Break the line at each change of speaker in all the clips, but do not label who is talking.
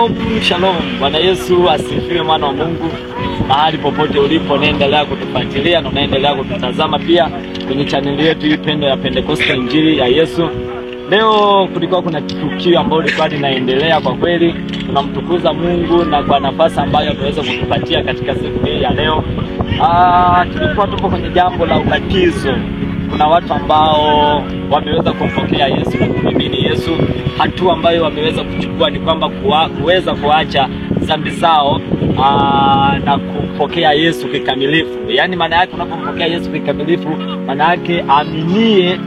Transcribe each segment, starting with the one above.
Shalom, shalom. Bwana Yesu asifiwe, mwana wa Mungu. Mahali popote ulipo, naendelea kutufuatilia na unaendelea kututazama pia kwenye channel yetu hii Pendo ya Pentecoste Injili ya Yesu. Leo kulikuwa kuna tukio ambalo lilikuwa linaendelea. Kwa kweli tunamtukuza Mungu na kwa nafasi ambayo ameweza kutupatia katika siku hii ya leo. Tulikuwa tupo kwenye jambo la ubatizo. Kuna watu ambao wameweza kumpokea Yesu na kumwamini Yesu. Hatua ambayo wameweza kuchukua ni kwamba kuweza kuacha dhambi zao na kumpokea Yesu kikamilifu. Yaani maana yake unapompokea Yesu kikamilifu, maana yake aminie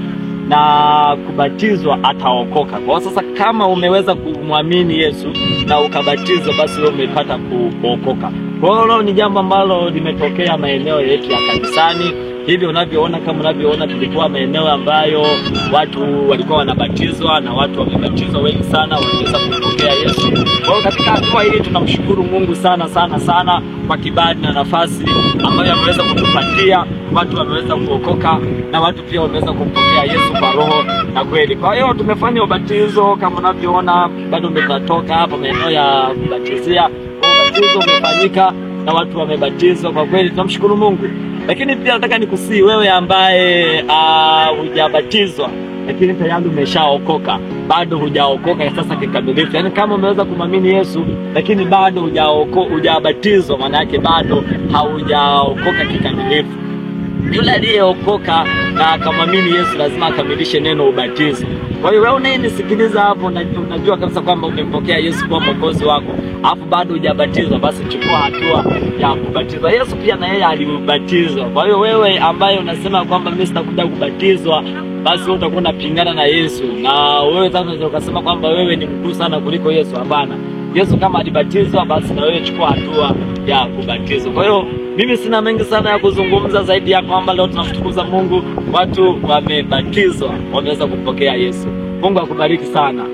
na kubatizwa ataokoka. Kwa sasa kama umeweza kumwamini Yesu na ukabatizwa, basi wewe umepata kuokoka. Kwa hiyo ni jambo ambalo limetokea maeneo yetu ya kanisani. Hivi unavyoona, kama unavyoona, tulikuwa maeneo ambayo watu walikuwa wanabatizwa na watu wamebatizwa wengi sana, wameweza kumpokea Yesu. Kwa hiyo katika hatua hii tunamshukuru Mungu sana sana sana kwa kibali na nafasi ambayo ameweza kutupatia. Watu wameweza kuokoka na watu pia wameweza kumpokea Yesu kwa roho na kweli. Kwa hiyo tumefanya ubatizo kama unavyoona, bado tunatoka hapa maeneo ya kubatizia. Ubatizo umefanyika na watu wamebatizwa. Kwa kweli tunamshukuru Mungu. Lakini pia nataka nikusii wewe ambaye hujabatizwa lakini tayari umeshaokoka, bado hujaokoka sasa kikamilifu. Yaani kama umeweza kumwamini Yesu lakini bado hujabatizwa, maana yake bado haujaokoka kikamilifu. Yule aliyeokoka na akamwamini Yesu lazima akamilishe neno ubatizo. Kwa hiyo wewe unayenisikiliza hapo, unajua kabisa kwamba umempokea Yesu kwa mwokozi wako, hapo bado hujabatizwa, basi chukua hatua ya kubatizwa. Yesu pia na yeye alibatizwa. Kwa hiyo wewe ambaye unasema kwamba mimi sitakuja kubatizwa, basi wewe utakuwa unapingana na Yesu. Na wewe sasa unaweza kusema kwamba wewe ni mkuu sana kuliko Yesu. Hapana. Yesu kama alibatizwa, basi na wewe chukua hatua ya kubatizwa. Kwa hiyo mimi sina mengi sana ya kuzungumza zaidi ya kwamba leo tunamtukuza Mungu, watu wamebatizwa, wameweza kumpokea Yesu. Mungu akubariki sana.